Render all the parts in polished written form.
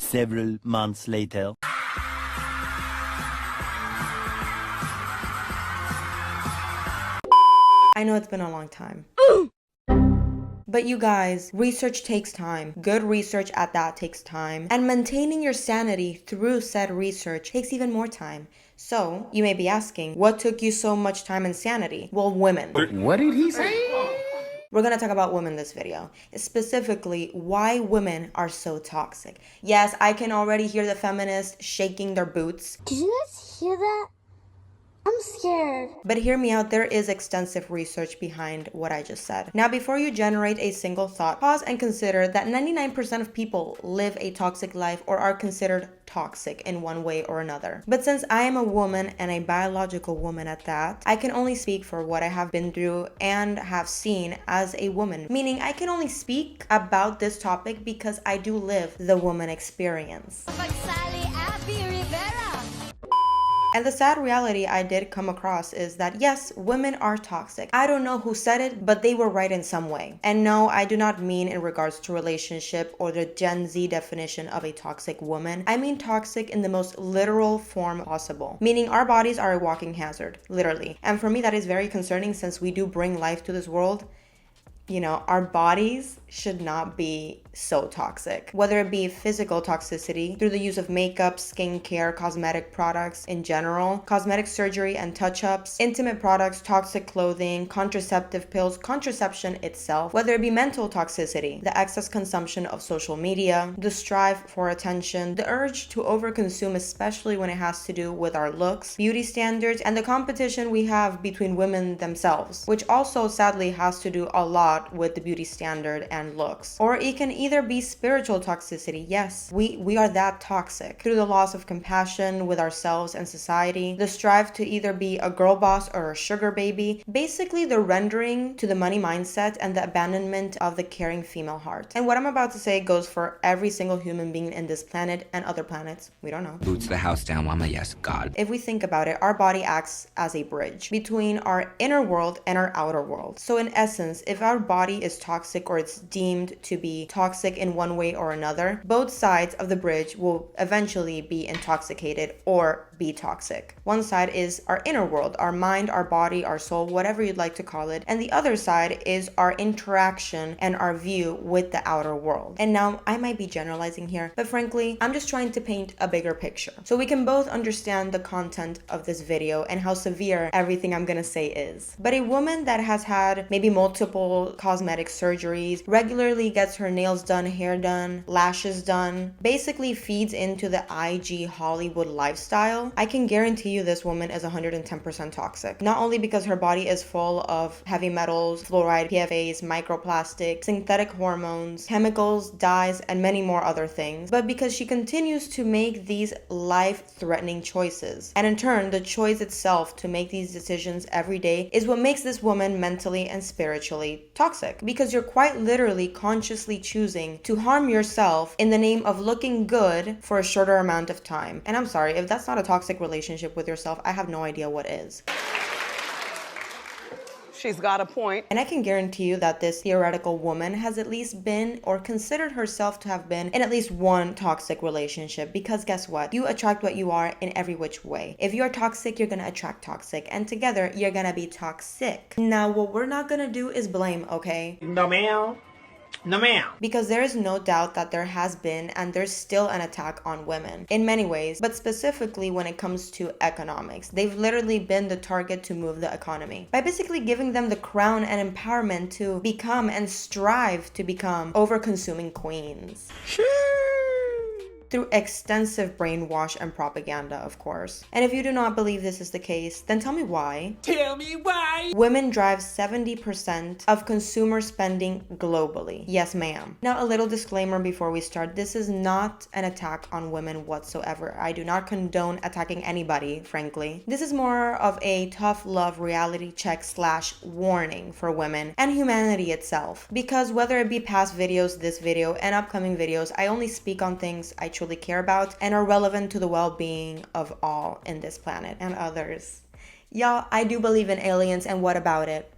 Several months later. I know it's been a long time. But you guys, research takes time. Good research at that takes time. And maintaining your sanity through said research takes even more time. So, you may be asking, what took you so much time and sanity? Well, women. What did he say? We're gonna talk about women in this video. Specifically, why women are so toxic. Yes, I can already hear the feminists shaking their boots. Did you guys hear that? I'm scared. But hear me out, there is extensive research behind what I just said. Now, before you generate a single thought, pause and consider that 99% of people live a toxic life or are considered toxic in one way or another. But since I am a woman and a biological woman at that, I can only speak for what I have been through and have seen as a woman. Meaning I can only speak about this topic because I do live the woman experience. And the sad reality I did come across is that yes, women are toxic. I don't know who said it, but they were right in some way. And no, I do not mean in regards to relationship or the Gen Z definition of a toxic woman. I mean toxic in the most literal form possible. Meaning our bodies are a walking hazard, literally. And for me that is very concerning since we do bring life to this world. You know, our bodies should not be so toxic. Whether it be physical toxicity through the use of makeup, skincare, cosmetic products in general, cosmetic surgery and touch-ups, intimate products, toxic clothing, contraceptive pills, contraception itself, whether it be mental toxicity, the excess consumption of social media, the strive for attention, the urge to overconsume, especially when it has to do with our looks, beauty standards, and the competition we have between women themselves, which also sadly has to do a lot with the beauty standard and looks. Or it can either be spiritual toxicity. Yes, we are that toxic through the loss of compassion with ourselves and society, the strive to either be a girl boss or a sugar baby, basically the rendering to the money mindset and the abandonment of the caring female heart. And what I'm about to say goes for every single human being in this planet and other planets, we don't know. Boots the house down, mama, yes, God. If we think about it, our body acts as a bridge between our inner world and our outer world. So in essence, if our body is toxic or it's deemed to be toxic in one way or another, both sides of the bridge will eventually be intoxicated or be toxic. One side is our inner world, our mind, our body, our soul, whatever you'd like to call it. And the other side is our interaction and our view with the outer world. And now I might be generalizing here, but frankly, I'm just trying to paint a bigger picture so we can both understand the content of this video and how severe everything I'm gonna say is. But a woman that has had maybe multiple cosmetic surgeries, regularly gets her nails done, hair done, lashes done, basically feeds into the IG Hollywood lifestyle, I can guarantee you this woman is 110% toxic. Not only because her body is full of heavy metals, fluoride, PFAs, microplastics, synthetic hormones, chemicals, dyes, and many more other things, but because she continues to make these life-threatening choices. And in turn, the choice itself to make these decisions every day is what makes this woman mentally and spiritually toxic. Because you're quite literally consciously choosing to harm yourself in the name of looking good for a shorter amount of time. And I'm sorry, if that's not a toxic relationship with yourself, I have no idea what is. She's got a point. And I can guarantee you that this theoretical woman has at least been or considered herself to have been in at least one toxic relationship, because guess what? You attract what you are in every which way. If you're toxic, you're gonna attract toxic, and together you're gonna be toxic. Now, what we're not gonna do is blame, okay? No ma'am. No ma'am. Because there is no doubt that there has been and there's still an attack on women in many ways, but specifically when it comes to economics. They've literally been the target to move the economy by basically giving them the crown and empowerment to become and strive to become over-consuming queens. Through extensive brainwash and propaganda, of course. And if you do not believe this is the case, then tell me why. Tell me why. Women drive 70% of consumer spending globally. Yes, ma'am. Now, a little disclaimer before we start. This is not an attack on women whatsoever. I do not condone attacking anybody, frankly. This is more of a tough love reality check / warning for women and humanity itself. Because whether it be past videos, this video, and upcoming videos, I only speak on things I truly care about and are relevant to the well-being of all in this planet and others. Y'all, I do believe in aliens, and what about it?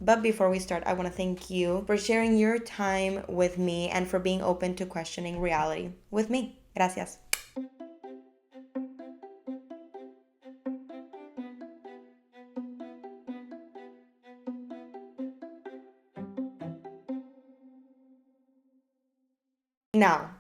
But before we start, I want to thank you for sharing your time with me and for being open to questioning reality with me. Gracias. Now,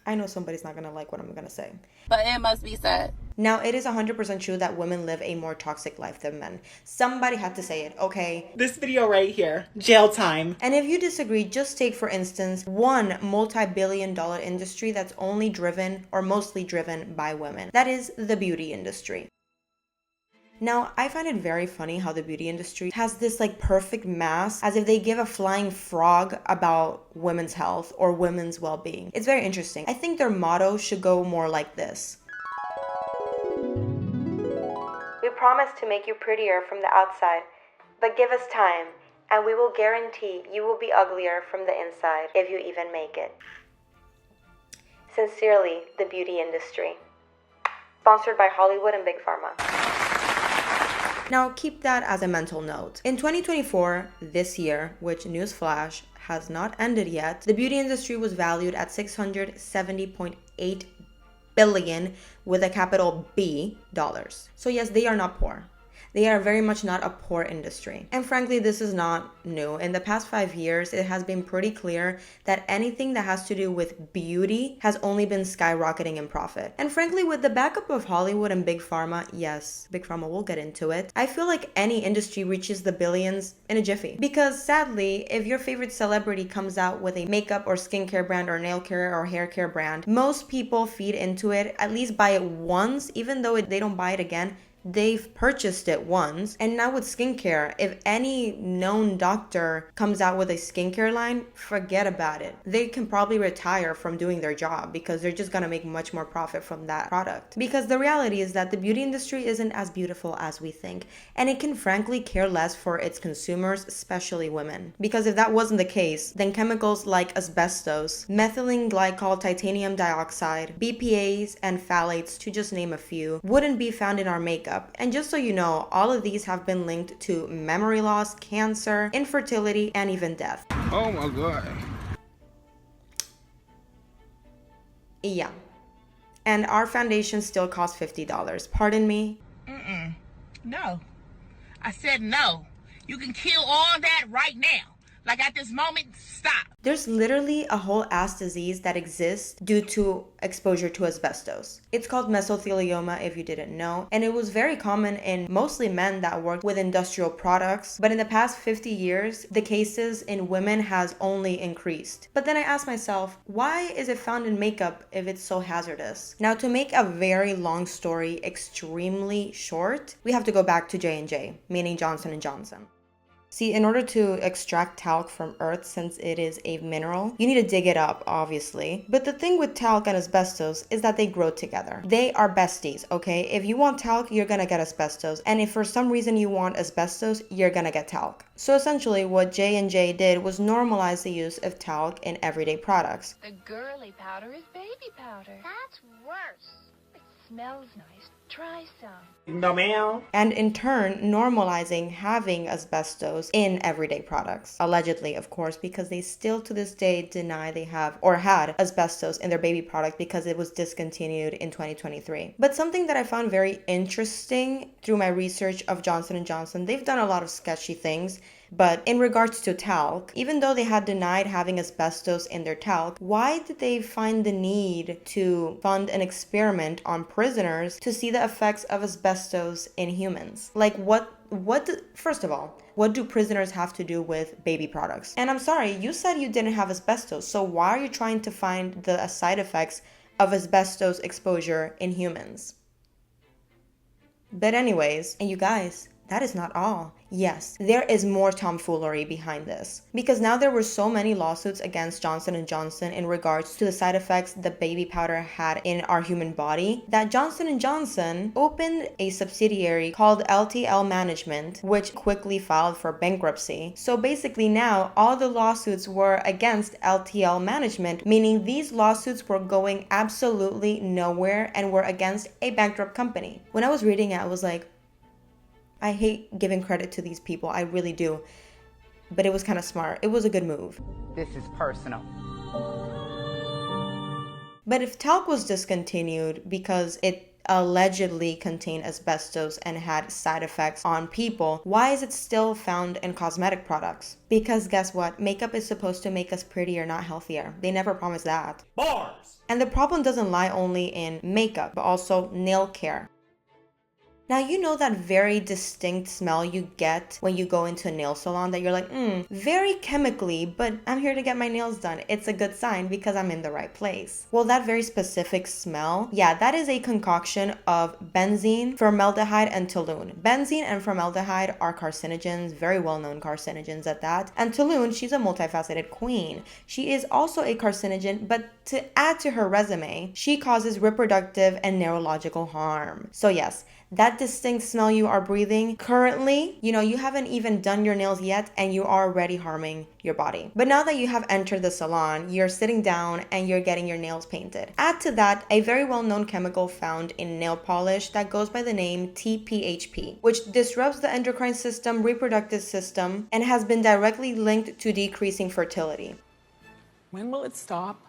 I know somebody's not gonna like what I'm gonna say, but it must be said. Now, it is 100% true that women live a more toxic life than men. Somebody had to say it, okay? This video right here, jail time. And if you disagree, just take, for instance, one multi-billion-dollar industry that's only driven or mostly driven by women. That is the beauty industry. Now, I find it very funny how the beauty industry has this like perfect mask as if they give a flying frog about women's health or women's well-being. It's very interesting. I think their motto should go more like this. We promise to make you prettier from the outside, but give us time, and we will guarantee you will be uglier from the inside if you even make it. Sincerely, the beauty industry. Sponsored by Hollywood and Big Pharma. Now, keep that as a mental note. In 2024, this year, which newsflash has not ended yet, the beauty industry was valued at $670.8 billion with a capital B dollars. So yes, they are not poor. They are very much not a poor industry. And frankly, this is not new. In the past 5 years, it has been pretty clear that anything that has to do with beauty has only been skyrocketing in profit. And frankly, with the backup of Hollywood and Big Pharma, yes, Big Pharma, we'll get into it, I feel like any industry reaches the billions in a jiffy. Because sadly, if your favorite celebrity comes out with a makeup or skincare brand or nail care or hair care brand, most people feed into it, at least buy it once, even though they don't buy it again. They've purchased it once. And now with skincare, if any known doctor comes out with a skincare line, forget about it. They can probably retire from doing their job because they're just gonna make much more profit from that product. Because the reality is that the beauty industry isn't as beautiful as we think, and it can frankly care less for its consumers, especially women. Because if that wasn't the case, then chemicals like asbestos, methylene glycol, titanium dioxide, BPAs, and phthalates, to just name a few, wouldn't be found in our makeup. And just so you know, all of these have been linked to memory loss, cancer, infertility, and even death. Oh my God. Yeah. And our foundation still costs $50. Pardon me? No. I said no. You can kill all that right now. Like at this moment, stop. There's literally a whole ass disease that exists due to exposure to asbestos. It's called mesothelioma, if you didn't know, and it was very common in mostly men that worked with industrial products, but in the past 50 years, the cases in women has only increased. But then I asked myself, why is it found in makeup if it's so hazardous? Now, to make a very long story extremely short, we have to go back to J&J, meaning Johnson & Johnson. See, in order to extract talc from earth, since it is a mineral, you need to dig it up, obviously. But the thing with talc and asbestos is that they grow together. They are besties, okay? If you want talc, you're gonna get asbestos. And if for some reason you want asbestos, you're gonna get talc. So essentially what J&J did was normalize the use of talc in everyday products. The girly powder is baby powder. That's worse. It smells nice. Try some. No, ma'am. And in turn, normalizing having asbestos in everyday products. Allegedly, of course, because they still to this day deny they have or had asbestos in their baby product because it was discontinued in 2023. But something that I found very interesting through my research of Johnson & Johnson, they've done a lot of sketchy things. But in regards to talc, even though they had denied having asbestos in their talc, why did they find the need to fund an experiment on prisoners to see the effects of asbestos in humans? Like first of all, what do prisoners have to do with baby products? And I'm sorry, you said you didn't have asbestos, so why are you trying to find the side effects of asbestos exposure in humans? But anyways, and you guys, that is not all. Yes, there is more tomfoolery behind this. Because now there were so many lawsuits against Johnson & Johnson in regards to the side effects the baby powder had in our human body that Johnson & Johnson opened a subsidiary called LTL Management, which quickly filed for bankruptcy. So basically now all the lawsuits were against LTL Management, meaning these lawsuits were going absolutely nowhere and were against a bankrupt company. When I was reading it, I was like, I hate giving credit to these people, I really do. But it was kind of smart. It was a good move. This is personal. But if talc was discontinued because it allegedly contained asbestos and had side effects on people, why is it still found in cosmetic products? Because guess what? Makeup is supposed to make us prettier, not healthier. They never promised that. Bars! And the problem doesn't lie only in makeup, but also nail care. Now, you know that very distinct smell you get when you go into a nail salon that you're like, very chemically, but I'm here to get my nails done. It's a good sign because I'm in the right place. Well, that very specific smell, yeah, that is a concoction of benzene, formaldehyde, and toluene. Benzene and formaldehyde are carcinogens, very well-known carcinogens at that. And toluene, she's a multifaceted queen. She is also a carcinogen, but to add to her resume, she causes reproductive and neurological harm. So yes, that distinct smell you are breathing currently, you haven't even done your nails yet and you are already harming your body. But now that you have entered the salon, you're sitting down and you're getting your nails painted. Add to that a very well-known chemical found in nail polish that goes by the name TPHP, which disrupts the endocrine system, reproductive system, and has been directly linked to decreasing fertility. When will it stop?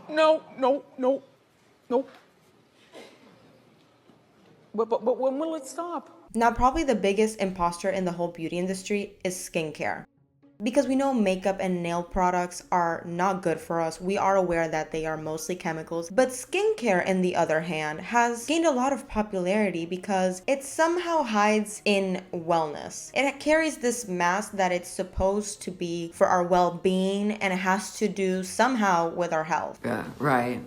No. But when will it stop? Now, probably the biggest imposter in the whole beauty industry is skincare. Because we know makeup and nail products are not good for us. We are aware that they are mostly chemicals. But skincare, on the other hand, has gained a lot of popularity because it somehow hides in wellness. It carries this mask that it's supposed to be for our well-being, and it has to do somehow with our health. Yeah, right.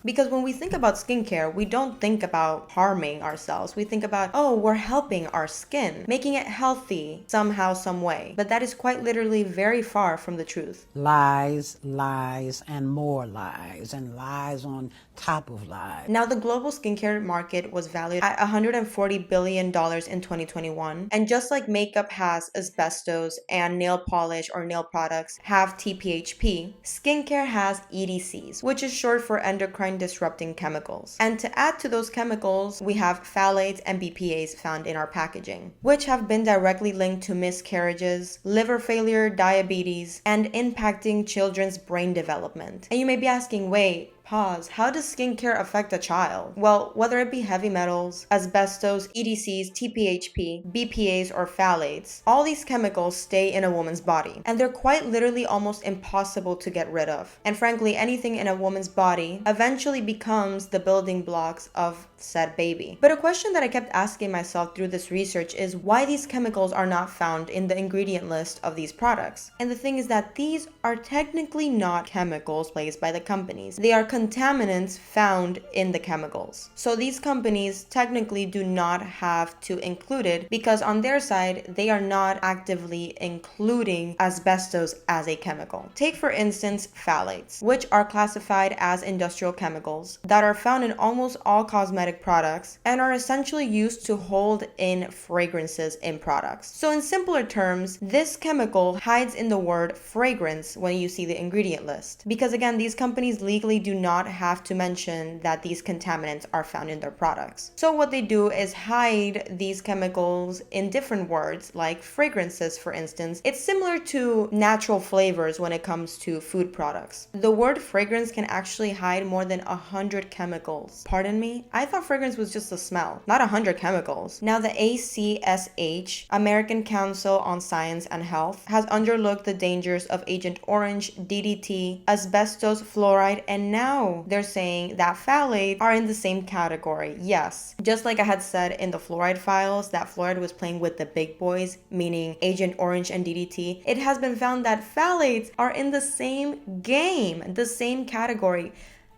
Because when we think about skincare, we don't think about harming ourselves. We think about, oh, we're helping our skin, making it healthy somehow, some way. But that is quite literally very far from the truth. Lies, and more lies, and lies on top of lies. Now, the global skincare market was valued at $140 billion in 2021. And just like makeup has asbestos and nail polish or nail products have TPHP, skincare has EDCs, which is short for endocrine disrupting chemicals. And to add to those chemicals, we have phthalates and BPAs found in our packaging, which have been directly linked to miscarriages, liver failure, diabetes, and impacting children's brain development. And you may be asking, wait, pause. How does skincare affect a child? Well, whether it be heavy metals, asbestos, EDCs, TPHP, BPAs, or phthalates, all these chemicals stay in a woman's body, and they're quite literally almost impossible to get rid of. And frankly, anything in a woman's body eventually becomes the building blocks of said baby. But a question that I kept asking myself through this research is why these chemicals are not found in the ingredient list of these products. And the thing is that these are technically not chemicals placed by the companies. They are contaminants found in the chemicals. So these companies technically do not have to include it because on their side, they are not actively including asbestos as a chemical. Take for instance phthalates, which are classified as industrial chemicals that are found in almost all cosmetic products and are essentially used to hold in fragrances in products. So in simpler terms, this chemical hides in the word fragrance when you see the ingredient list. Because again, these companies legally do not have to mention that these contaminants are found in their products. So what they do is hide these chemicals in different words, like fragrances, for instance. It's similar to natural flavors when it comes to food products. The word fragrance can actually hide more than 100 chemicals. Pardon me? I thought fragrance was just a smell, not 100 chemicals. Now the ACSH, American Council on Science and Health, has underlooked the dangers of Agent Orange, DDT, asbestos, fluoride, and now they're saying that phthalates are in the same category. Yes, just like I had said in the fluoride files, that fluoride was playing with the big boys, meaning Agent Orange and DDT. It has been found that phthalates are in the same game, the same category.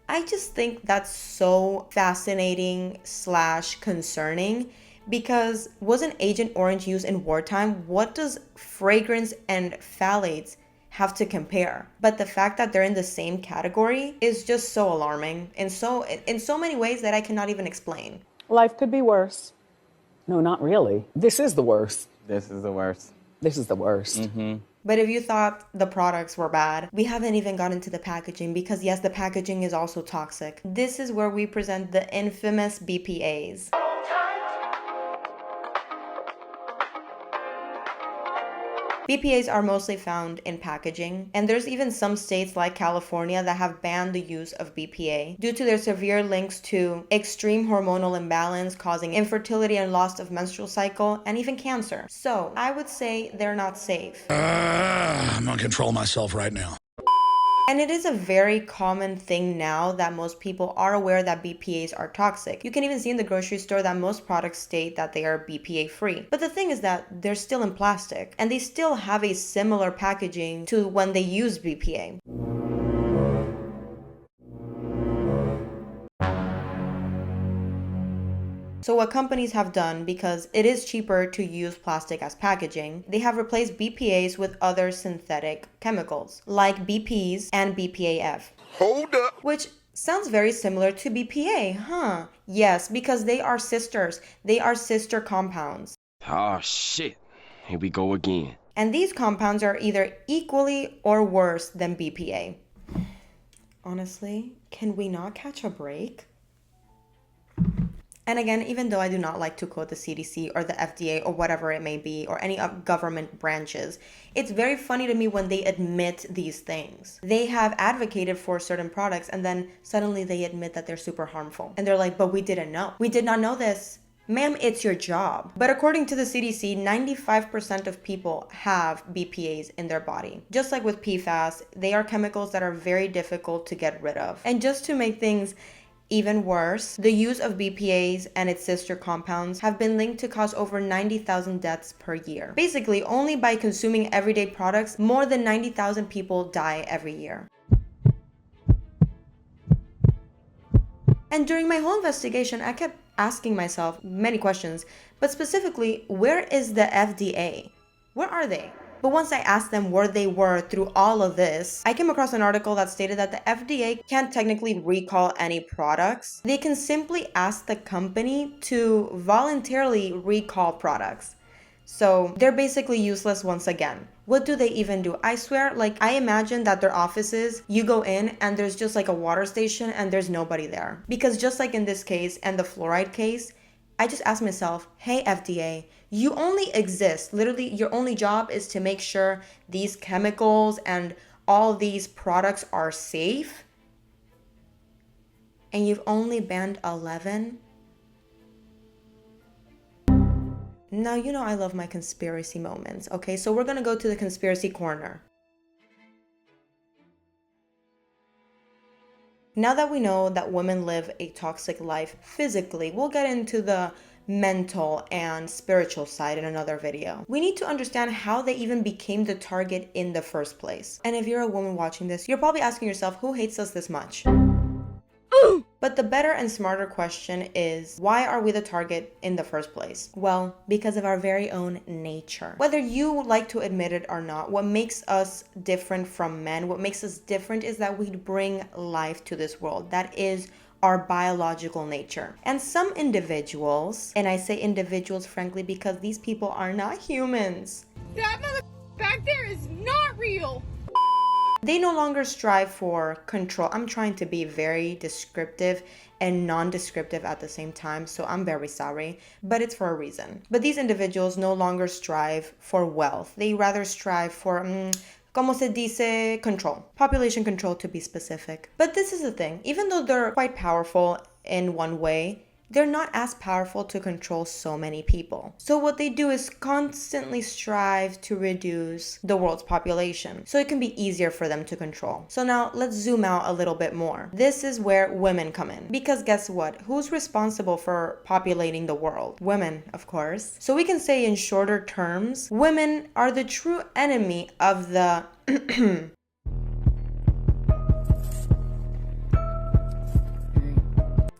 I just think that's so fascinating / concerning because wasn't Agent Orange used in wartime? What does fragrance and phthalates have to compare? But the fact that they're in the same category is just so alarming in so many ways that I cannot even explain. Life could be worse. No, not really. This is the worst. This is the worst. This is the worst. Mm-hmm. But if you thought the products were bad, we haven't even gotten to the packaging because yes, the packaging is also toxic. This is where we present the infamous BPAs. BPAs are mostly found in packaging, and there's even some states like California that have banned the use of BPA due to their severe links to extreme hormonal imbalance causing infertility and loss of menstrual cycle and even cancer. So I would say they're not safe. I'm gonna control myself right now. And it is a very common thing now that most people are aware that BPAs are toxic. You can even see in the grocery store that most products state that they are BPA free. But the thing is that they're still in plastic and they still have a similar packaging to when they use BPA. So what companies have done, because it is cheaper to use plastic as packaging, they have replaced BPAs with other synthetic chemicals, like BPs and BPAF. Hold up. Which sounds very similar to BPA, huh? Yes, because they are sisters. They are sister compounds. Oh shit, here we go again. And these compounds are either equally or worse than BPA. Honestly, can we not catch a break? And again, even though I do not like to quote the CDC or the FDA or whatever it may be, or any government branches, it's very funny to me when they admit these things. They have advocated for certain products and then suddenly they admit that they're super harmful. And they're like, but we didn't know. We did not know this. Ma'am, it's your job. But according to the CDC, 95% of people have BPAs in their body. Just like with PFAS, they are chemicals that are very difficult to get rid of. And just to make things even worse, the use of BPAs and its sister compounds have been linked to cause over 90,000 deaths per year. Basically, only by consuming everyday products, more than 90,000 people die every year. And during my whole investigation, I kept asking myself many questions, but specifically, where is the FDA? Where are they? But once I asked them where they were through all of this, I came across an article that stated that the FDA can't technically recall any products. They can simply ask the company to voluntarily recall products. So they're basically useless once again. What do they even do? I swear, like, I imagine that their offices, you go in and there's just like a water station and there's nobody there. Because just like in this case and the fluoride case, I just asked myself, hey FDA, you only exist, literally your only job is to make sure these chemicals and all these products are safe, and you've only banned 11? Now, you know I love my conspiracy moments, okay? So we're gonna go to the conspiracy corner. Now that we know that women live a toxic life physically, we'll get into the mental and spiritual side in another video. We need to understand how they even became the target in the first place. And if you're a woman watching this, you're probably asking yourself, who hates us this much? But the better and smarter question is, why are we the target in the first place? Well, because of our very own nature. Whether you like to admit it or not, what makes us different from men, what makes us different is that we bring life to this world. That is our biological nature. And some individuals, and I say individuals frankly because these people are not humans. That mother back there is not real. They no longer strive for control. I'm trying to be very descriptive and non-descriptive at the same time, so I'm very sorry, but it's for a reason. But these individuals no longer strive for wealth. They rather strive for, como se dice, control. Population control, to be specific. But this is the thing. Even though they're quite powerful in one way, they're not as powerful to control so many people. So what they do is constantly strive to reduce the world's population, so it can be easier for them to control. So now let's zoom out a little bit more. This is where women come in. Because guess what? Who's responsible for populating the world? Women, of course. So we can say in shorter terms, women are the true enemy of the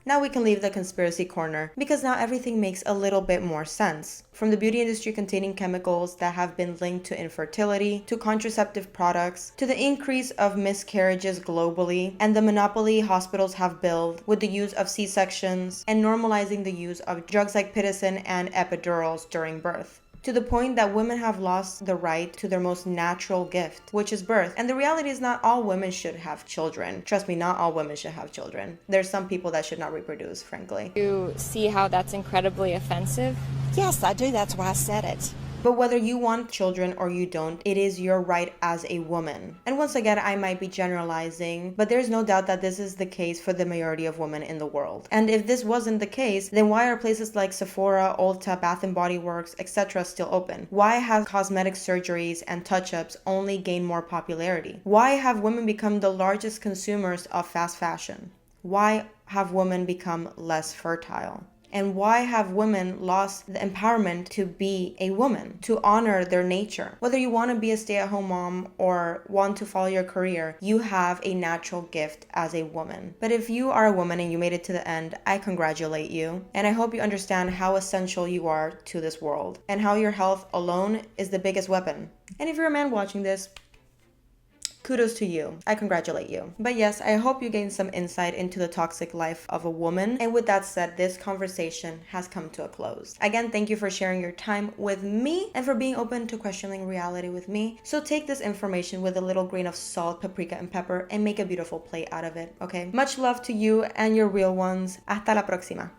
Now we can leave the conspiracy corner because now everything makes a little bit more sense. From the beauty industry containing chemicals that have been linked to infertility, to contraceptive products, to the increase of miscarriages globally, and the monopoly hospitals have built with the use of C-sections and normalizing the use of drugs like pitocin and epidurals during birth. to the point that women have lost the right to their most natural gift, which is birth. And the reality is not all women should have children. Trust me, not all women should have children. There's some people that should not reproduce, frankly. You see how that's incredibly offensive? Yes, I do. That's why I said it. But whether you want children or you don't, it is your right as a woman. And once again, I might be generalizing, but there's no doubt that this is the case for the majority of women in the world. And if this wasn't the case, then why are places like Sephora, Ulta, Bath & Body Works, etc. still open? Why have cosmetic surgeries and touch-ups only gained more popularity? Why have women become the largest consumers of fast fashion? Why have women become less fertile? And why have women lost the empowerment to be a woman, to honor their nature? Whether you want to be a stay-at-home mom or want to follow your career, you have a natural gift as a woman. But if you are a woman and you made it to the end, I congratulate you. And I hope you understand how essential you are to this world and how your health alone is the biggest weapon. And if you're a man watching this, kudos to you. I congratulate you. But yes, I hope you gained some insight into the toxic life of a woman. And with that said, this conversation has come to a close. Again, thank you for sharing your time with me and for being open to questioning reality with me. So take this information with a little grain of salt, paprika, and pepper and make a beautiful plate out of it, okay? Much love to you and your real ones. Hasta la próxima.